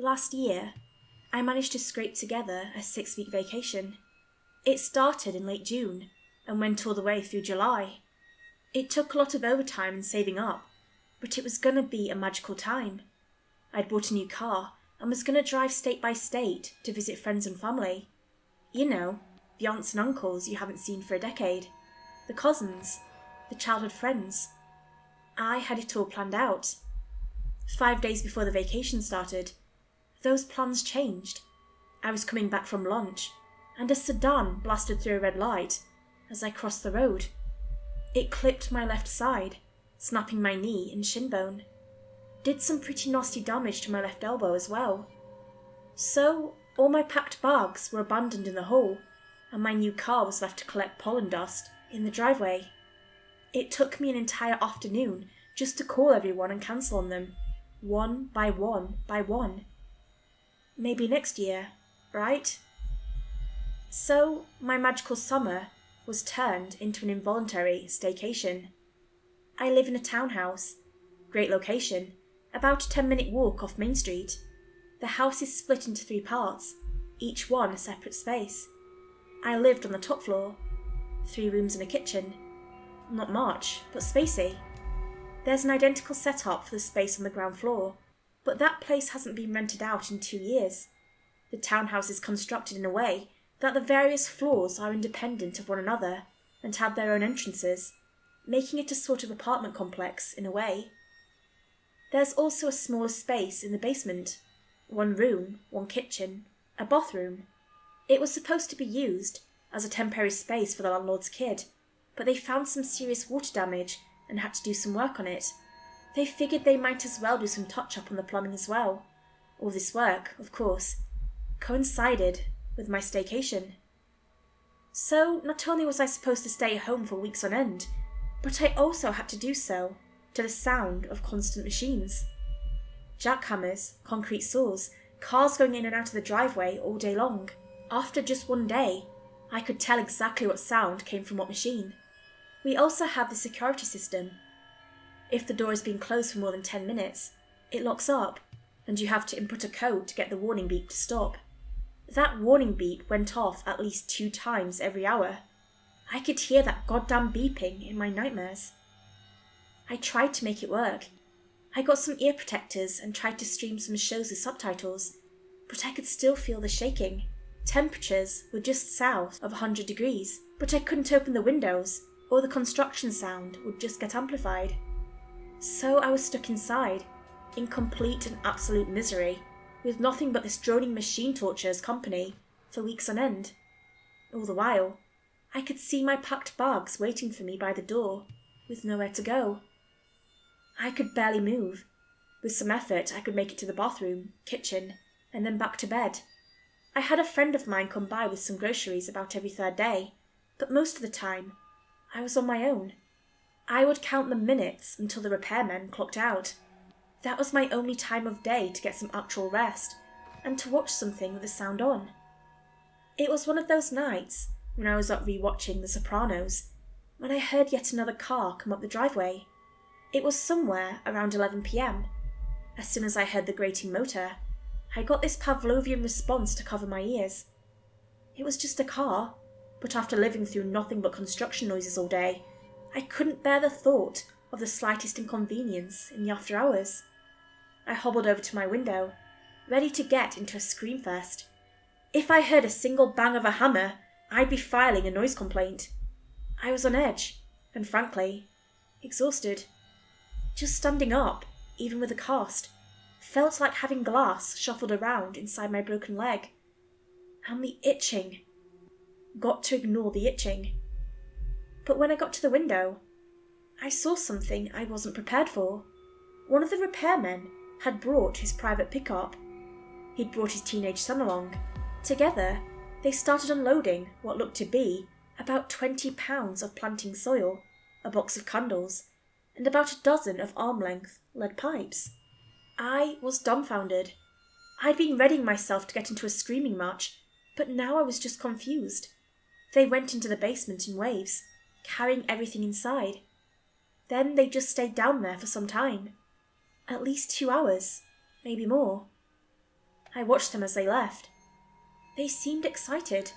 last year, I managed to scrape together a 6-week vacation. It started in late June and went all the way through July. It took a lot of overtime and saving up, but it was going to be a magical time. I'd bought a new car and was going to drive state by state to visit friends and family. You know, the aunts and uncles you haven't seen for a decade, the cousins, the childhood friends. I had it all planned out. 5 days before the vacation started, those plans changed. I was coming back from lunch, and a sedan blasted through a red light as I crossed the road. It clipped my left side, snapping my knee and shin bone. Did some pretty nasty damage to my left elbow as well. So all my packed bags were abandoned in the hall, and my new car was left to collect pollen dust in the driveway. It took me an entire afternoon just to call everyone and cancel on them, one by one by one. Maybe next year, right? So my magical summer was turned into an involuntary staycation. I live in a townhouse, great location, about a 10-minute walk off Main Street. The house is split into 3 parts, each one a separate space. I lived on the top floor, 3 rooms and a kitchen. Not much, but spacey. There's an identical setup for the space on the ground floor, but that place hasn't been rented out in 2 years. The townhouse is constructed in a way that the various floors are independent of one another and have their own entrances, making it a sort of apartment complex in a way. There's also a smaller space in the basement, 1 room, 1 kitchen, a bathroom. It was supposed to be used as a temporary space for the landlord's kid, but they found some serious water damage and had to do some work on it. They figured they might as well do some touch-up on the plumbing as well. All this work, of course, coincided with my staycation. So not only was I supposed to stay home for weeks on end, but I also had to do so to the sound of constant machines. Jackhammers, concrete saws, cars going in and out of the driveway all day long. After just 1 day, I could tell exactly what sound came from what machine. We also have the security system. If the door has been closed for more than 10 minutes, it locks up, and you have to input a code to get the warning beep to stop. That warning beep went off at least 2 times every hour. I could hear that goddamn beeping in my nightmares. I tried to make it work. I got some ear protectors and tried to stream some shows with subtitles, but I could still feel the shaking. Temperatures were just south of 100 degrees, but I couldn't open the windows, or the construction sound would just get amplified. So I was stuck inside, in complete and absolute misery, with nothing but this droning machine torture as company, for weeks on end. All the while, I could see my packed bags waiting for me by the door, with nowhere to go. I could barely move. With some effort, I could make it to the bathroom, kitchen, and then back to bed. I had a friend of mine come by with some groceries about every 3rd day, but most of the time, I was on my own. I would count the minutes until the repairmen clocked out. That was my only time of day to get some actual rest, and to watch something with the sound on. It was one of those nights, when I was up rewatching The Sopranos, when I heard yet another car come up the driveway. It was somewhere around 11 p.m. As soon as I heard the grating motor, I got this Pavlovian response to cover my ears. It was just a car, but after living through nothing but construction noises all day, I couldn't bear the thought of the slightest inconvenience in the after hours. I hobbled over to my window, ready to get into a scream fest. If I heard a single bang of a hammer, I'd be filing a noise complaint. I was on edge, and frankly, exhausted. Just standing up, even with a cast, felt like having glass shuffled around inside my broken leg. And the itching. Got to ignore the itching. But when I got to the window, I saw something I wasn't prepared for. One of the repairmen had brought his private pickup. He'd brought his teenage son along. Together, they started unloading what looked to be about 20 pounds of planting soil, a box of candles, and about a dozen of arm-length lead pipes. I was dumbfounded. I'd been readying myself to get into a screaming match, but now I was just confused. They went into the basement in waves, carrying everything inside. Then they just stayed down there for some time. At least 2 hours, maybe more. I watched them as they left. They seemed excited.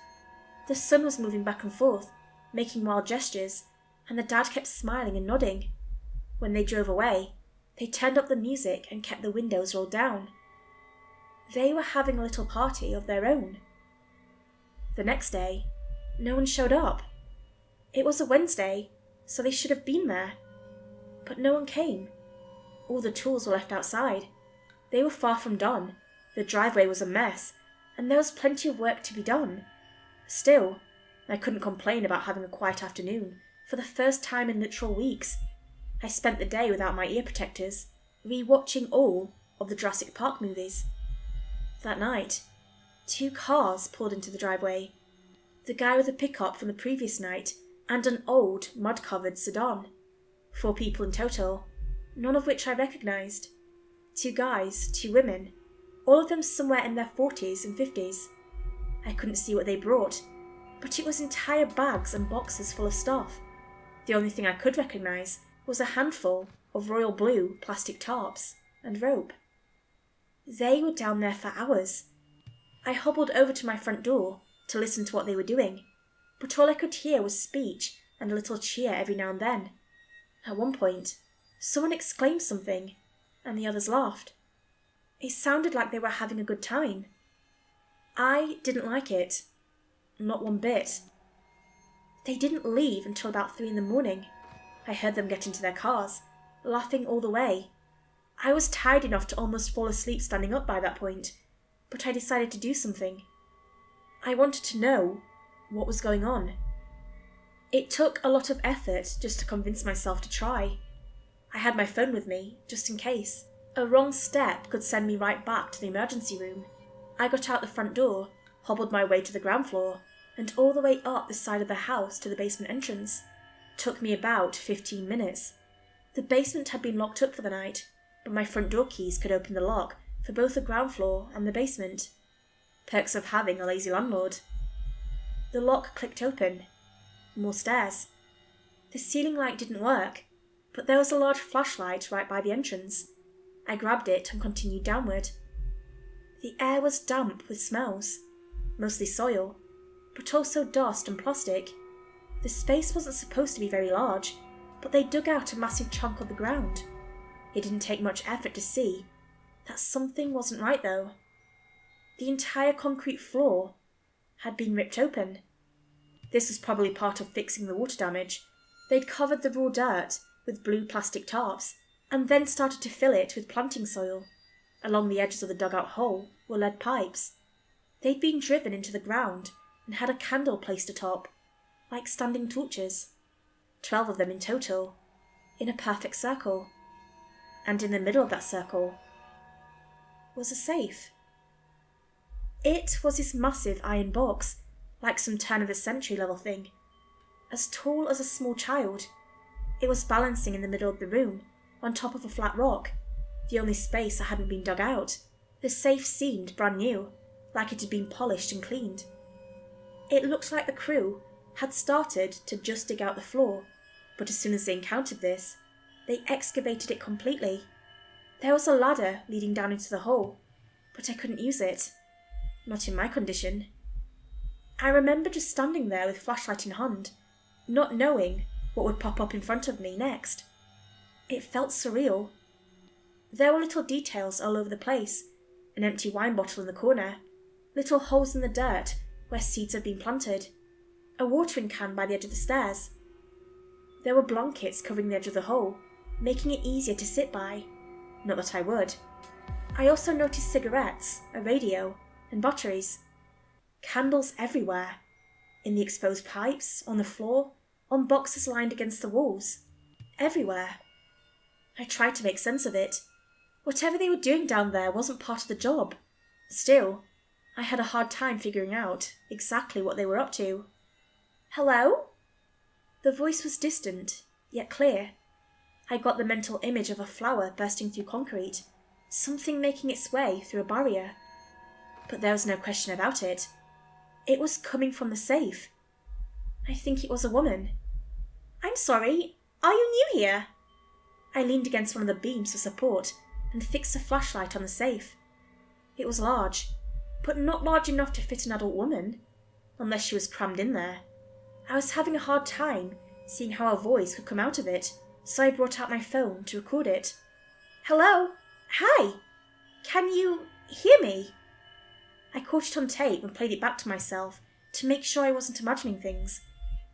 The son was moving back and forth, making wild gestures, and the dad kept smiling and nodding. When they drove away, they turned up the music and kept the windows rolled down. They were having a little party of their own. The next day, no one showed up. It was a Wednesday, so they should have been there. But no one came. All the tools were left outside. They were far from done. The driveway was a mess, and there was plenty of work to be done. Still, I couldn't complain about having a quiet afternoon for the first time in literal weeks. I spent the day without my ear protectors, re-watching all of the Jurassic Park movies. That night, 2 cars pulled into the driveway. The guy with a pickup from the previous night and an old, mud-covered sedan. 4 people in total, none of which I recognised. 2 guys, 2 women, all of them somewhere in their 40s and 50s. I couldn't see what they brought, but it was entire bags and boxes full of stuff. The only thing I could recognise was a handful of royal blue plastic tarps and rope. They were down there for hours. I hobbled over to my front door to listen to what they were doing, but all I could hear was speech and a little cheer every now and then. At one point, someone exclaimed something, and the others laughed. It sounded like they were having a good time. I didn't like it. Not one bit. They didn't leave until about 3 in the morning. I heard them get into their cars, laughing all the way. I was tired enough to almost fall asleep standing up by that point, but I decided to do something. I wanted to know what was going on. It took a lot of effort just to convince myself to try. I had my phone with me, just in case. A wrong step could send me right back to the emergency room. I got out the front door, hobbled my way to the ground floor, and all the way up the side of the house to the basement entrance. Took me about 15 minutes. The basement had been locked up for the night, but my front door keys could open the lock for both the ground floor and the basement. Perks of having a lazy landlord. The lock clicked open. More stairs. The ceiling light didn't work, but there was a large flashlight right by the entrance. I grabbed it and continued downward. The air was damp with smells, mostly soil, but also dust and plastic. The space wasn't supposed to be very large, but they dug out a massive chunk of the ground. It didn't take much effort to see that something wasn't right though. The entire concrete floor had been ripped open. This was probably part of fixing the water damage. They'd covered the raw dirt with blue plastic tarps and then started to fill it with planting soil. Along the edges of the dugout hole were lead pipes. They'd been driven into the ground and had a candle placed atop, like standing torches. 12 of them in total, in a perfect circle. And in the middle of that circle was a safe. It was this massive iron box, like some turn-of-the-century level thing, as tall as a small child. It was balancing in the middle of the room, on top of a flat rock, the only space that hadn't been dug out. The safe seemed brand new, like it had been polished and cleaned. It looked like the crew had started to just dig out the floor, but as soon as they encountered this, they excavated it completely. There was a ladder leading down into the hole, but I couldn't use it. Not in my condition. I remember just standing there with flashlight in hand, not knowing what would pop up in front of me next. It felt surreal. There were little details all over the place, an empty wine bottle in the corner, little holes in the dirt where seeds had been planted, a watering can by the edge of the stairs. There were blankets covering the edge of the hole, making it easier to sit by. Not that I would. I also noticed cigarettes, a radio, and batteries. Candles everywhere. In the exposed pipes, on the floor, on boxes lined against the walls. Everywhere. I tried to make sense of it. Whatever they were doing down there wasn't part of the job. Still, I had a hard time figuring out exactly what they were up to. Hello? The voice was distant, yet clear. I got the mental image of a flower bursting through concrete, something making its way through a barrier. But there was no question about it. It was coming from the safe. I think it was a woman. I'm sorry, are you new here? I leaned against one of the beams for support and fixed a flashlight on the safe. It was large, but not large enough to fit an adult woman, unless she was crammed in there. I was having a hard time seeing how a voice could come out of it, so I brought out my phone to record it. "Hello? Hi! Can you hear me?" I caught it on tape and played it back to myself to make sure I wasn't imagining things.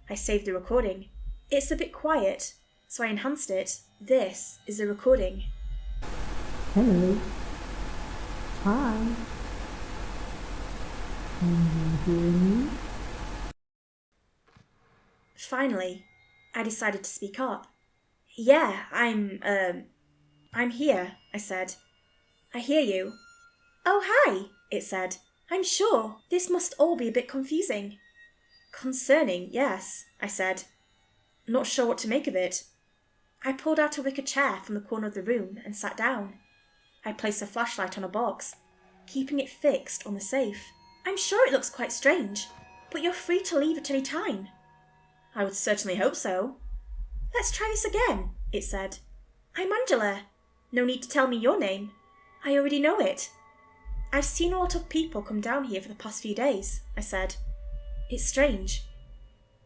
I saved the recording. It's a bit quiet, so I enhanced it. This is a recording. Hello. Hi. Can you hear me? Finally, I decided to speak up. "Yeah, I'm here," I said. "I hear you." "Oh, hi," it said. "I'm sure this must all be a bit confusing." "Concerning, yes," I said. Not sure what to make of it. I pulled out a wicker chair from the corner of the room and sat down. I placed a flashlight on a box, keeping it fixed on the safe. "I'm sure it looks quite strange, but you're free to leave at any time." "I would certainly hope so." "Let's try this again," it said. "I'm Angela. No need to tell me your name. I already know it." "I've seen a lot of people come down here for the past few days," I said. "It's strange."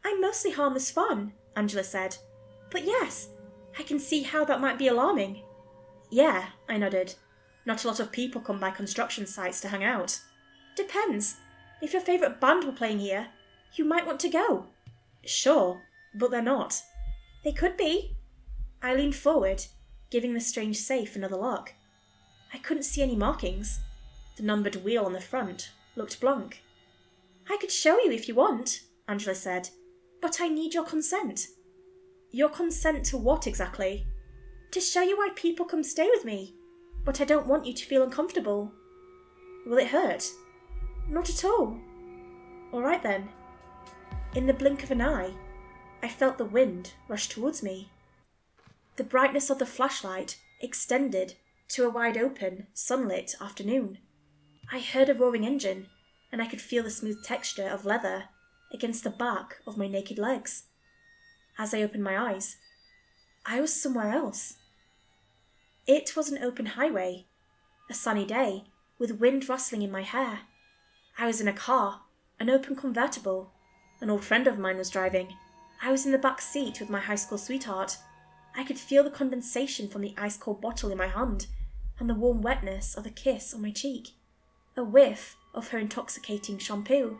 "I'm mostly harmless fun," Angela said. "But yes, I can see how that might be alarming." "Yeah," I nodded. "Not a lot of people come by construction sites to hang out." "Depends. If your favourite band were playing here, you might want to go." "Sure, but they're not." "They could be." I leaned forward, giving the strange safe another look. I couldn't see any markings. The numbered wheel on the front looked blank. "I could show you if you want," Angela said, "but I need your consent." "Your consent to what exactly?" "To show you why people come stay with me, but I don't want you to feel uncomfortable." "Will it hurt?" "Not at all." "All right then." In the blink of an eye, I felt the wind rush towards me. The brightness of the flashlight extended to a wide-open, sunlit afternoon. I heard a roaring engine, and I could feel the smooth texture of leather against the back of my naked legs. As I opened my eyes, I was somewhere else. It was an open highway, a sunny day, with wind rustling in my hair. I was in a car, an open convertible. An old friend of mine was driving. I was in the back seat with my high school sweetheart. I could feel the condensation from the ice-cold bottle in my hand and the warm wetness of the kiss on my cheek. A whiff of her intoxicating shampoo.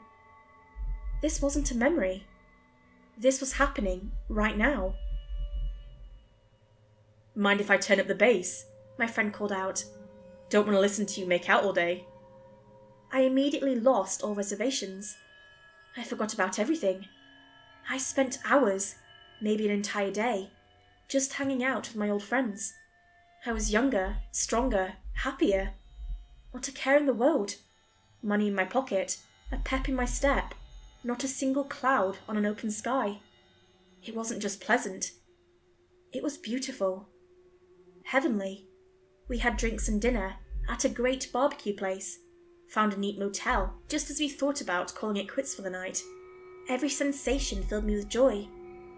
This wasn't a memory. This was happening right now. "Mind if I turn up the bass?" my friend called out. "Don't want to listen to you make out all day." I immediately lost all reservations. I forgot about everything. I spent hours, maybe an entire day, just hanging out with my old friends. I was younger, stronger, happier. Not a care in the world. Money in my pocket, a pep in my step, not a single cloud on an open sky. It wasn't just pleasant. It was beautiful. Heavenly. We had drinks and dinner at a great barbecue place. Found a neat motel, just as we thought about calling it quits for the night. Every sensation filled me with joy.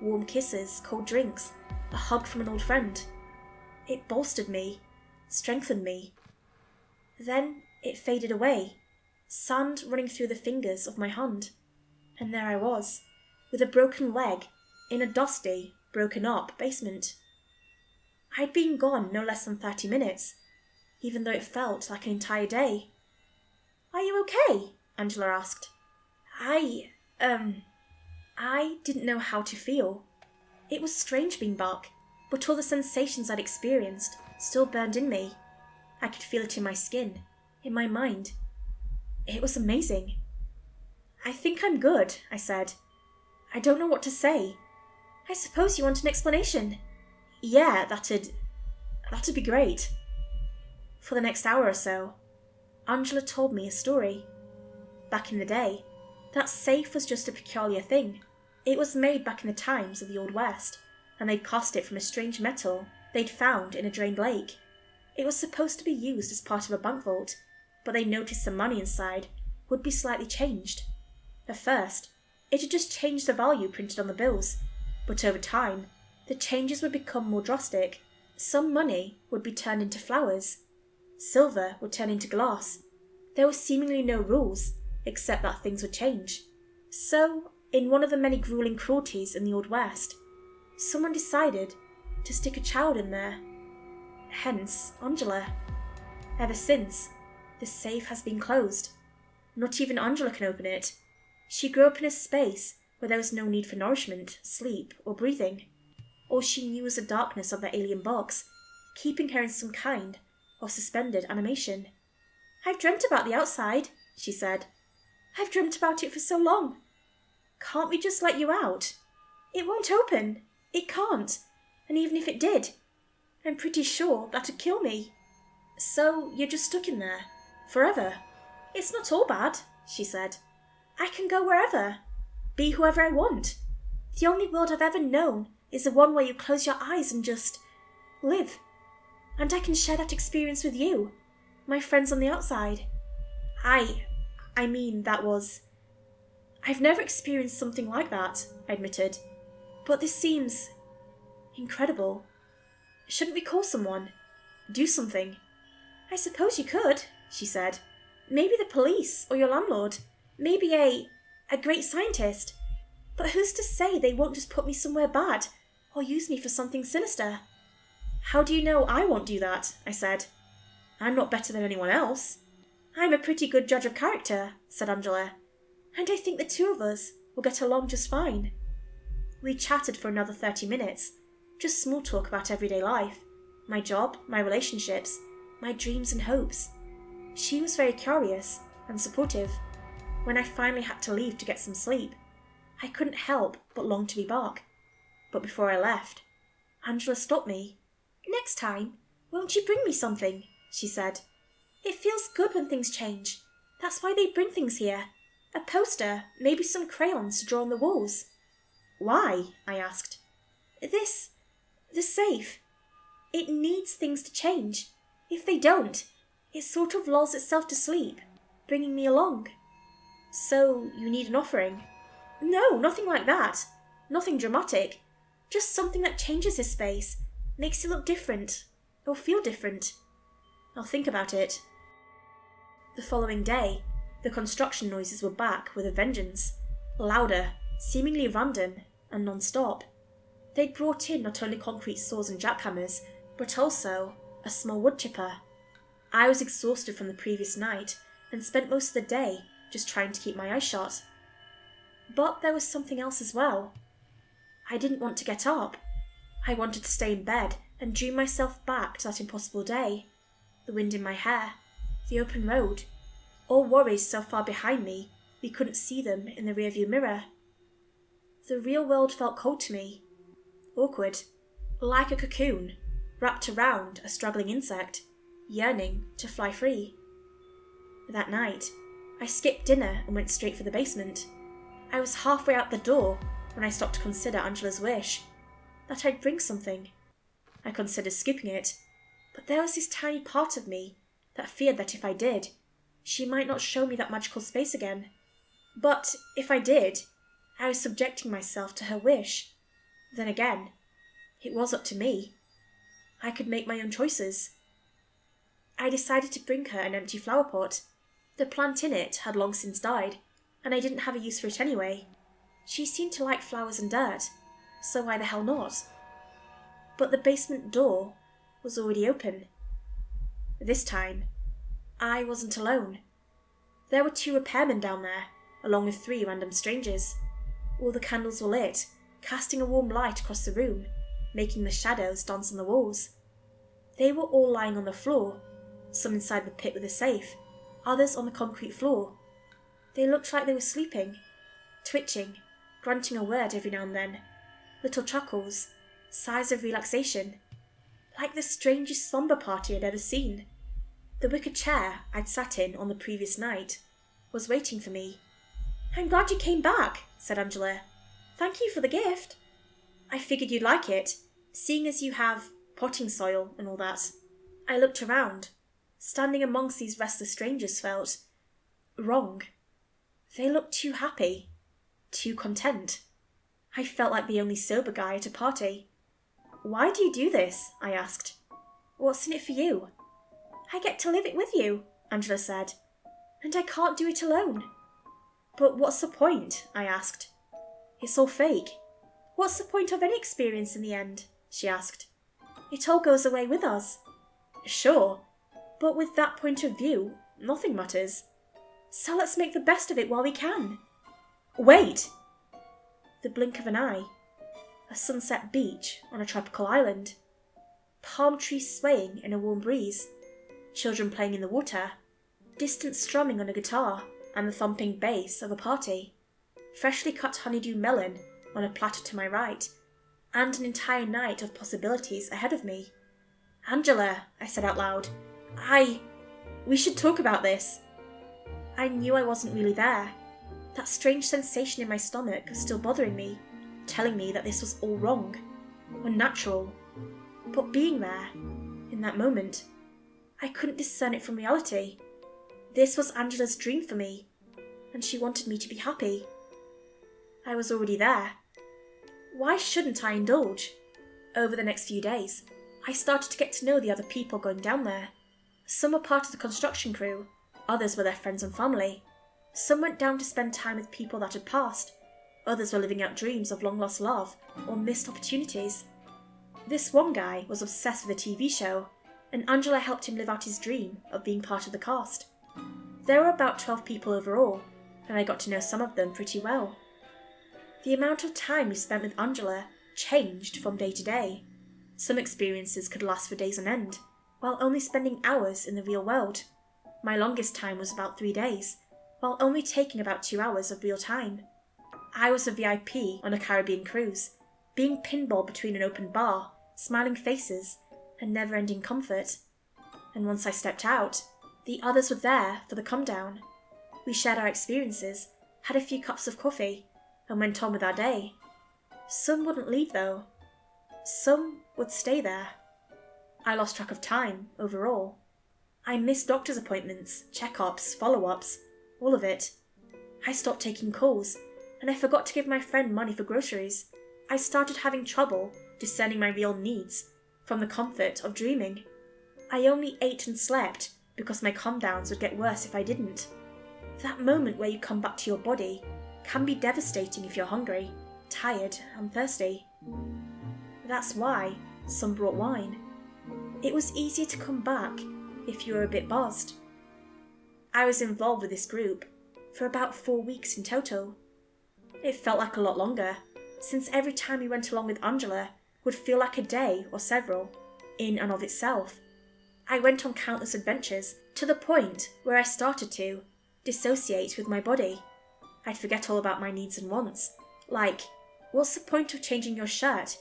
Warm kisses, cold drinks, a hug from an old friend. It bolstered me, strengthened me. Then it faded away, sand running through the fingers of my hand. And there I was, with a broken leg, in a dusty, broken-up basement. I'd been gone no less than 30 minutes, even though it felt like an entire day. "Are you okay?" Angela asked. I didn't know how to feel. It was strange being back, but all the sensations I'd experienced still burned in me. I could feel it in my skin, in my mind. It was amazing. "I think I'm good," I said. "I don't know what to say. I suppose you want an explanation?" "Yeah, that'd be great." For the next hour or so, Angela told me a story. Back in the day, that safe was just a peculiar thing. It was made back in the times of the Old West, and they'd cast it from a strange metal they'd found in a drained lake. It was supposed to be used as part of a bank vault, but they noticed the money inside would be slightly changed. At first, it had just changed the value printed on the bills, but over time, the changes would become more drastic. Some money would be turned into flowers. Silver would turn into glass, There were seemingly no rules, except that things would change. So, in one of the many grueling cruelties in the Old West, someone decided to stick a child in there. Hence, Angela. Ever since, the safe has been closed. Not even Angela can open it. She grew up in a space where there was no need for nourishment, sleep, or breathing. All she knew was the darkness of the alien box, keeping her in some kind of suspended animation. "I've dreamt about the outside," she said. "I've dreamt about it for so long. Can't we just let you out? It won't open. It can't. And even if it did, I'm pretty sure that'd kill me. So you're just stuck in there, forever. It's not all bad," she said. "I can go wherever, be whoever I want. The only world I've ever known is the one where you close your eyes and just live. And I can share that experience with you, my friends on the outside. I mean, I've never experienced something like that," I admitted. "But this seems incredible. Shouldn't we call someone? Do something?" "I suppose you could," she said. "Maybe the police, or your landlord. Maybe a great scientist. But who's to say they won't just put me somewhere bad, or use me for something sinister?" "How do you know I won't do that?" I said. "I'm not better than anyone else." "I'm a pretty good judge of character," said Angela. "And I think the two of us will get along just fine." We chatted for another 30 minutes, just small talk about everyday life, my job, my relationships, my dreams and hopes. She was very curious and supportive. When I finally had to leave to get some sleep, I couldn't help but long to be back. But before I left, Angela stopped me. "Next time, won't you bring me something?" she said. "It feels good when things change. That's why they bring things here. A poster, maybe some crayons to draw on the walls." "Why?" I asked. The safe. It needs things to change. If they don't, it sort of lulls itself to sleep, bringing me along." "So you need an offering?" "No, nothing like that. Nothing dramatic. Just something that changes this space, makes it look different, or feel different. I'll think about it." The following day, the construction noises were back with a vengeance, louder, seemingly random, and non-stop. They'd brought in not only concrete saws and jackhammers, but also a small wood chipper. I was exhausted from the previous night and spent most of the day just trying to keep my eyes shut. But there was something else as well. I didn't want to get up. I wanted to stay in bed and dream myself back to that impossible day. The wind in my hair, the open road, all worries so far behind me we couldn't see them in the rearview mirror. The real world felt cold to me, awkward, like a cocoon wrapped around a struggling insect, yearning to fly free. That night, I skipped dinner and went straight for the basement. I was halfway out the door when I stopped to consider Angela's wish, that I'd bring something. I considered scooping it, but there was this tiny part of me that feared that if I did, she might not show me that magical space again. But if I did, I was subjecting myself to her wish. Then again, it was up to me. I could make my own choices. I decided to bring her an empty flower pot. The plant in it had long since died, and I didn't have a use for it anyway. She seemed to like flowers and dirt, so why the hell not? But the basement door was already open. This time, I wasn't alone. There were 2 repairmen down there, along with 3 random strangers. All the candles were lit, casting a warm light across the room, making the shadows dance on the walls. They were all lying on the floor, some inside the pit with the safe, others on the concrete floor. They looked like they were sleeping, twitching, grunting a word every now and then, little chuckles, sighs of relaxation, like the strangest slumber party I'd ever seen. The wicker chair I'd sat in on the previous night was waiting for me. "I'm glad you came back," said Angela. "Thank you for the gift. I figured you'd like it, seeing as you have potting soil and all that." I looked around. Standing amongst these restless strangers felt wrong. They looked too happy, too content. I felt like the only sober guy at a party. "Why do you do this?" I asked. "What's in it for you?" "I get to live it with you," Angela said. And I can't do it alone. But what's the point? I asked. It's all fake. What's the point of any experience in the end? She asked. It all goes away with us. Sure, but with that point of view, nothing matters. So let's make the best of it while we can. Wait! The blink of an eye. A sunset beach on a tropical island. Palm trees swaying in a warm breeze. Children playing in the water. Distant strumming on a guitar and the thumping bass of a party. Freshly cut honeydew melon on a platter to my right. And an entire night of possibilities ahead of me. Angela, I said out loud. We should talk about this. I knew I wasn't really there. That strange sensation in my stomach was still bothering me, telling me that this was all wrong, unnatural. But being there, in that moment, I couldn't discern it from reality. This was Angela's dream for me, and she wanted me to be happy. I was already there. Why shouldn't I indulge? Over the next few days, I started to get to know the other people going down there. Some were part of the construction crew, others were their friends and family. Some went down to spend time with people that had passed, others were living out dreams of long-lost love or missed opportunities. This one guy was obsessed with a TV show, and Angela helped him live out his dream of being part of the cast. There were about 12 people overall, and I got to know some of them pretty well. The amount of time we spent with Angela changed from day to day. Some experiences could last for days on end, while only spending hours in the real world. My longest time was about 3 days, while only taking about 2 hours of real time. I was a VIP on a Caribbean cruise, being pinballed between an open bar, smiling faces, and never-ending comfort. And once I stepped out, the others were there for the come-down. We shared our experiences, had a few cups of coffee, and went on with our day. Some wouldn't leave though. Some would stay there. I lost track of time, overall. I missed doctor's appointments, check-ups, follow-ups, all of it. I stopped taking calls, and I forgot to give my friend money for groceries. I started having trouble discerning my real needs from the comfort of dreaming. I only ate and slept because my calm-downs would get worse if I didn't. That moment where you come back to your body can be devastating if you're hungry, tired, and thirsty. That's why some brought wine. It was easier to come back if you were a bit buzzed. I was involved with this group for about 4 weeks in total. It felt like a lot longer, since every time we went along with Angela would feel like a day or several, in and of itself. I went on countless adventures to the point where I started to dissociate with my body. I'd forget all about my needs and wants, like, what's the point of changing your shirt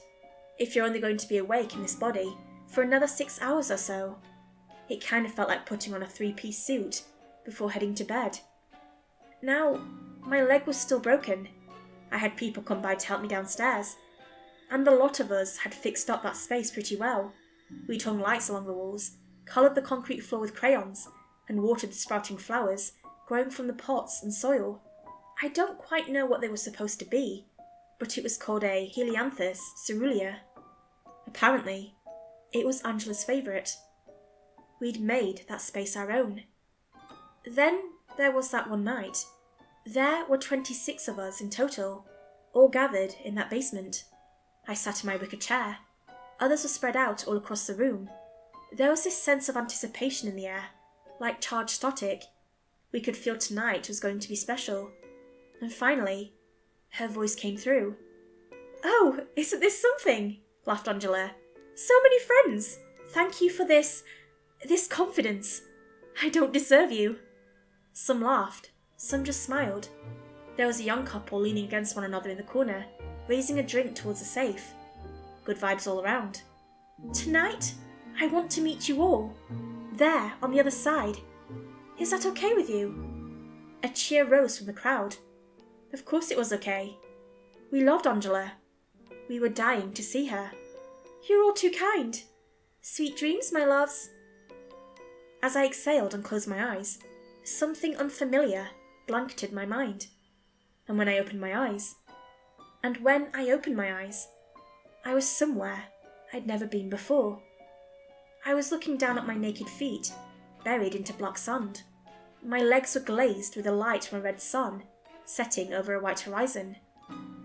if you're only going to be awake in this body for another 6 hours or so? It kind of felt like putting on a 3-piece suit before heading to bed. Now, my leg was still broken. I had people come by to help me downstairs, and a lot of us had fixed up that space pretty well. We'd hung lights along the walls, coloured the concrete floor with crayons, and watered the sprouting flowers growing from the pots and soil. I don't quite know what they were supposed to be, but it was called a Helianthus cerulean. Apparently, it was Angela's favourite. We'd made that space our own. Then there was that one night. There were 26 of us in total, all gathered in that basement. I sat in my wicker chair. Others were spread out all across the room. There was this sense of anticipation in the air, like charged static. We could feel tonight was going to be special. And finally, her voice came through. "Oh, isn't this something?" laughed Angela. "So many friends! Thank you for this confidence. I don't deserve you." Some laughed, some just smiled. There was a young couple leaning against one another in the corner, raising a drink towards the safe. Good vibes all around. "Tonight, I want to meet you all. There, on the other side. Is that okay with you?" A cheer rose from the crowd. Of course it was okay. We loved Angela. We were dying to see her. "You're all too kind. Sweet dreams, my loves." As I exhaled and closed my eyes, something unfamiliar blanketed my mind. And when I opened my eyes, I was somewhere I'd never been before. I was looking down at my naked feet, buried into black sand. My legs were glazed with the light from a red sun, setting over a white horizon.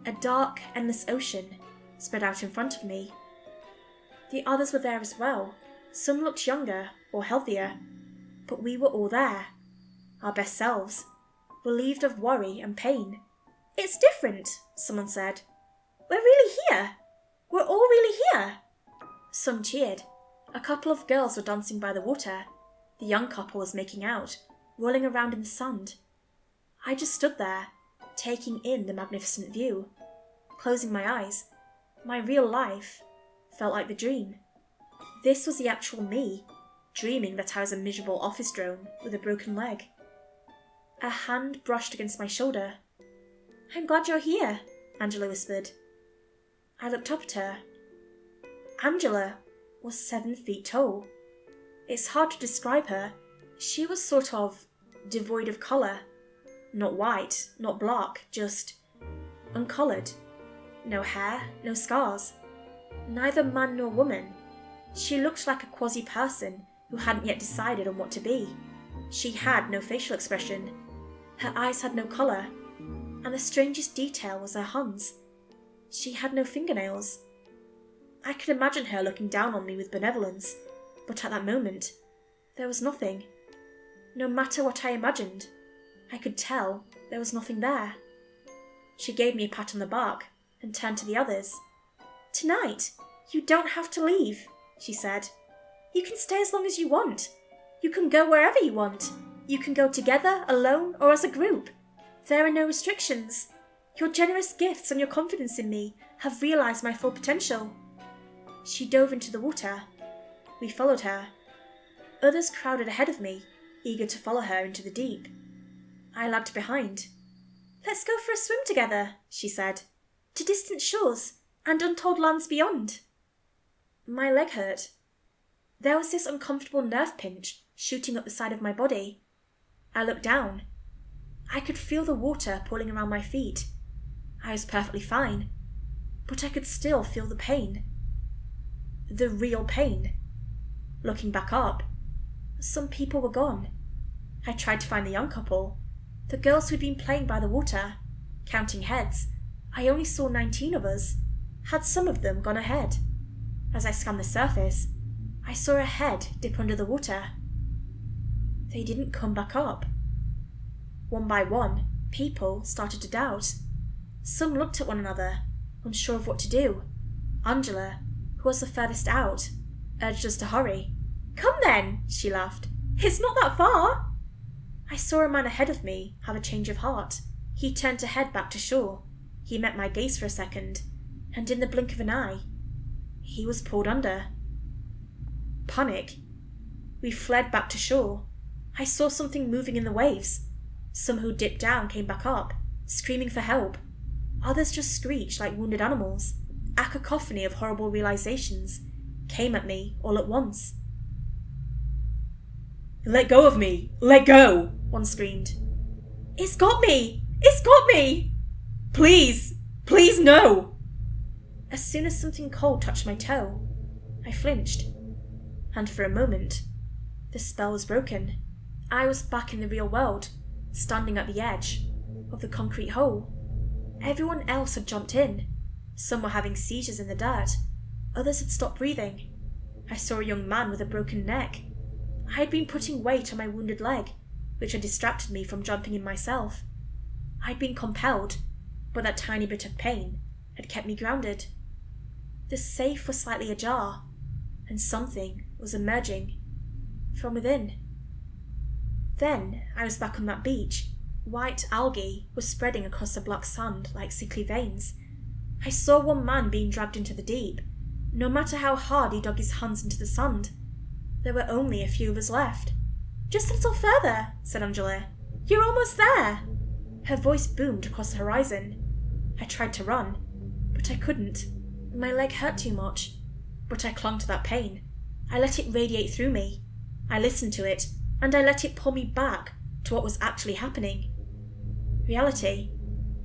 A dark, endless ocean spread out in front of me. The others were there as well. Some looked younger or healthier, but we were all there, our best selves, relieved of worry and pain. "It's different," someone said. "We're really here. We're all really here." Some cheered. A couple of girls were dancing by the water. The young couple was making out, rolling around in the sand. I just stood there, taking in the magnificent view. Closing my eyes, my real life felt like the dream. This was the actual me, dreaming that I was a miserable office drone with a broken leg. A hand brushed against my shoulder. "I'm glad you're here," Angela whispered. I looked up at her. Angela was 7 feet tall. It's hard to describe her. She was sort of devoid of colour. Not white, not black, just uncoloured. No hair, no scars. Neither man nor woman. She looked like a quasi-person who hadn't yet decided on what to be. She had no facial expression. Her eyes had no colour. And the strangest detail was her hands. She had no fingernails. I could imagine her looking down on me with benevolence, but at that moment, there was nothing. No matter what I imagined, I could tell there was nothing there. She gave me a pat on the back and turned to the others. "Tonight, you don't have to leave," she said. "You can stay as long as you want. You can go wherever you want. You can go together, alone, or as a group. There are no restrictions. Your generous gifts and your confidence in me have realised my full potential." She dove into the water. We followed her. Others crowded ahead of me, eager to follow her into the deep. I lagged behind. "Let's go for a swim together," she said. "To distant shores and untold lands beyond." My leg hurt. There was this uncomfortable nerve pinch shooting up the side of my body. I looked down. I could feel the water pooling around my feet. I was perfectly fine, but I could still feel the pain. The real pain. Looking back up, some people were gone. I tried to find the young couple, the girls who'd been playing by the water. Counting heads, I only saw 19 of us. Had some of them gone ahead? As I scanned the surface, I saw a head dip under the water. They didn't come back up. One by one, people started to doubt. Some looked at one another, unsure of what to do. Angela, who was the furthest out, urged us to hurry. "Come then," she laughed. "It's not that far." I saw a man ahead of me have a change of heart. He turned to head back to shore. He met my gaze for a second, and in the blink of an eye, he was pulled under. Panic. We fled back to shore. I saw something moving in the waves. Some who dipped down came back up, screaming for help. Others just screeched like wounded animals. A cacophony of horrible realizations came at me all at once. "Let go of me! Let go!" one screamed. "It's got me! It's got me! Please! Please, no!" As soon as something cold touched my toe, I flinched. And for a moment, the spell was broken. I was back in the real world, standing at the edge of the concrete hole. Everyone else had jumped in. Some were having seizures in the dirt. Others had stopped breathing. I saw a young man with a broken neck. I had been putting weight on my wounded leg, which had distracted me from jumping in myself. I'd been compelled, but that tiny bit of pain had kept me grounded. The safe was slightly ajar, and something was emerging from within. Then I was back on that beach. White algae was spreading across the black sand like sickly veins. I saw one man being dragged into the deep. No matter how hard he dug his hands into the sand, there were only a few of us left. "Just a little further," said Angela. "You're almost there." Her voice boomed across the horizon. I tried to run, but I couldn't. My leg hurt too much, but I clung to that pain. I let it radiate through me. I listened to it, and I let it pull me back to what was actually happening. Reality.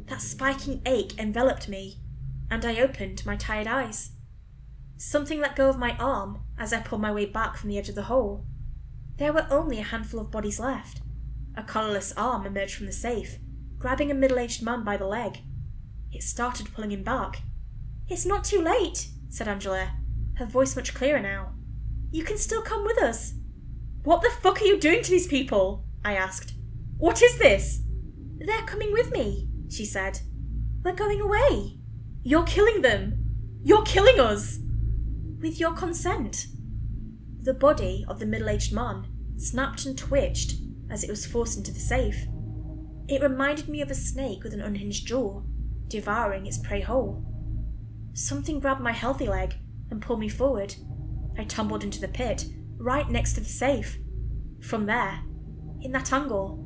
That spiking ache enveloped me, and I opened my tired eyes. Something let go of my arm as I pulled my way back from the edge of the hole. There were only a handful of bodies left. A colourless arm emerged from the safe, grabbing a middle-aged man by the leg. It started pulling him back. "It's not too late," said Angela, her voice much clearer now. "You can still come with us." "What the fuck are you doing to these people?" I asked. "What is this?" "They're coming with me," she said. "We're going away." "You're killing them! You're killing us!" "With your consent." The body of the middle-aged man snapped and twitched as it was forced into the safe. It reminded me of a snake with an unhinged jaw, devouring its prey whole. Something grabbed my healthy leg and pulled me forward. I tumbled into the pit, right next to the safe. From there, in that angle,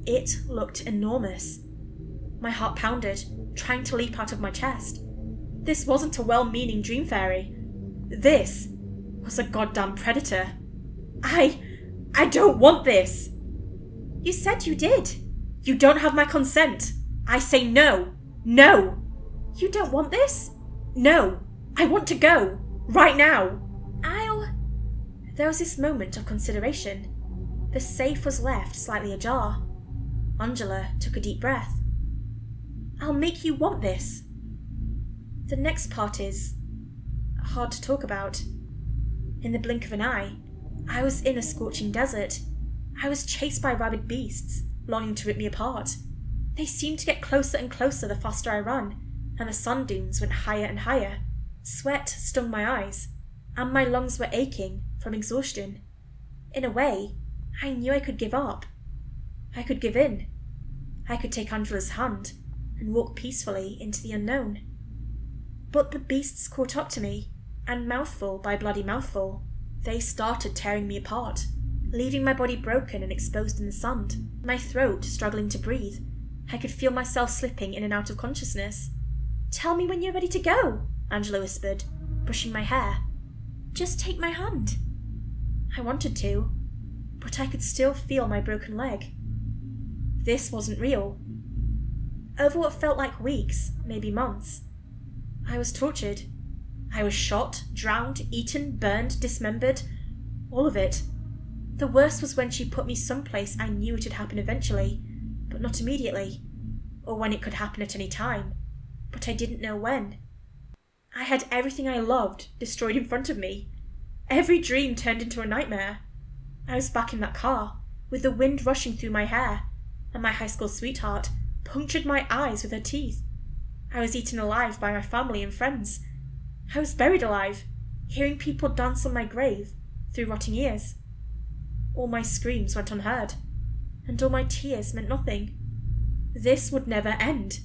it looked enormous. My heart pounded, trying to leap out of my chest. This wasn't a well-meaning dream fairy. This was a goddamn predator. I don't want this. You said you did. You don't have my consent. I say no. No. You don't want this? No. I want to go. Right now. There was this moment of consideration. The safe was left slightly ajar. Angela took a deep breath. I'll make you want this. The next part is hard to talk about. In the blink of an eye, I was in a scorching desert. I was chased by rabid beasts, longing to rip me apart. They seemed to get closer and closer the faster I ran, and the sand dunes went higher and higher. Sweat stung my eyes, and my lungs were aching from exhaustion. In a way, I knew I could give up. I could give in. I could take Angela's hand and walk peacefully into the unknown. But the beasts caught up to me, and mouthful by bloody mouthful, they started tearing me apart, leaving my body broken and exposed in the sand, my throat struggling to breathe. I could feel myself slipping in and out of consciousness. "Tell me when you're ready to go," Angela whispered, brushing my hair. "Just take my hand." I wanted to, but I could still feel my broken leg. This wasn't real. Over what felt like weeks, maybe months, I was tortured. I was shot, drowned, eaten, burned, dismembered. All of it. The worst was when she put me someplace I knew it would happen eventually, but not immediately, or when it could happen at any time, but I didn't know when. I had everything I loved destroyed in front of me. Every dream turned into a nightmare. I was back in that car, with the wind rushing through my hair, and my high school sweetheart punctured my eyes with her teeth. I was eaten alive by my family and friends. I was buried alive, hearing people dance on my grave through rotting ears. All my screams went unheard, and all my tears meant nothing. This would never end.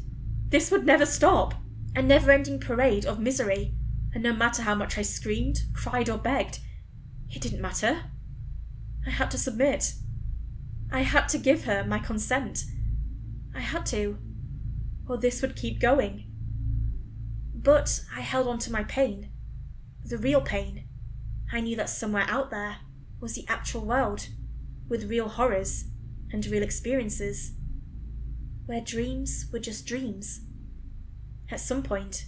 This would never stop. A never-ending parade of misery, and no matter how much I screamed, cried or begged, it didn't matter. I had to submit. I had to give her my consent. I had to, or this would keep going. But I held on to my pain. The real pain. I knew that somewhere out there was the actual world, with real horrors and real experiences, where dreams were just dreams. At some point,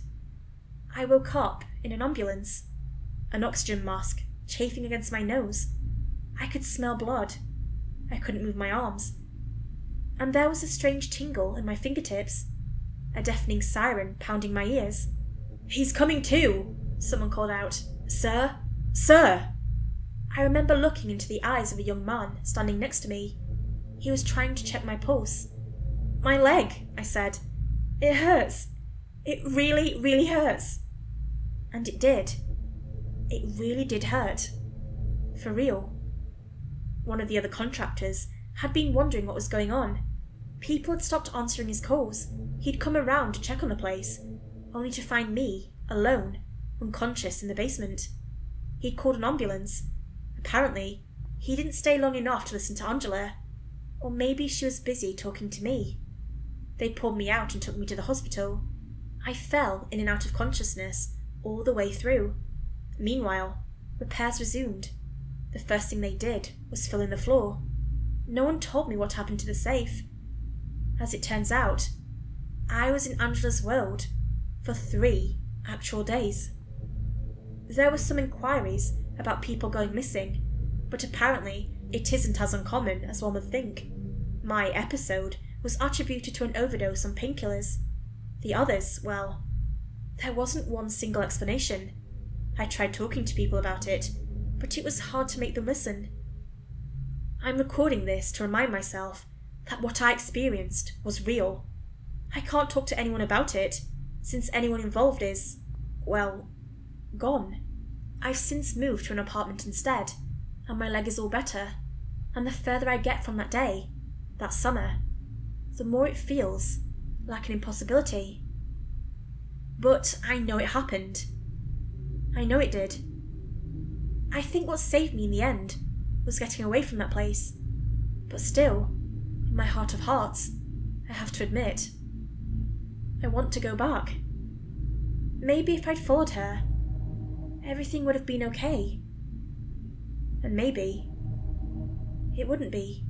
I woke up in an ambulance, an oxygen mask chafing against my nose. I could smell blood. I couldn't move my arms. And there was a strange tingle in my fingertips, a deafening siren pounding my ears. "He's coming too!" someone called out. "Sir? Sir!" I remember looking into the eyes of a young man standing next to me. He was trying to check my pulse. "My leg," I said. "It hurts. It really, really hurts." And it did. It really did hurt. For real. One of the other contractors had been wondering what was going on. People had stopped answering his calls. He'd come around to check on the place, only to find me, alone, unconscious in the basement. He'd called an ambulance. Apparently, he didn't stay long enough to listen to Angela. Or maybe she was busy talking to me. They pulled me out and took me to the hospital. I fell in and out of consciousness all the way through. Meanwhile, repairs resumed. The first thing they did was fill in the floor. No one told me what happened to the safe. As it turns out, I was in Angela's world for 3 actual days. There were some inquiries about people going missing, but apparently it isn't as uncommon as one would think. my episode was attributed to an overdose on painkillers. The others, well, there wasn't one single explanation. I tried talking to people about it, but it was hard to make them listen. I'm recording this to remind myself that what I experienced was real. I can't talk to anyone about it, since anyone involved is, well, gone. I've since moved to an apartment instead, and my leg is all better, and the further I get from that day, that summer, the more it feels like an impossibility. But I know it happened. I know it did. I think what saved me in the end was getting away from that place. But still, in my heart of hearts, I have to admit, I want to go back. Maybe if I'd followed her, everything would have been okay. And maybe it wouldn't be.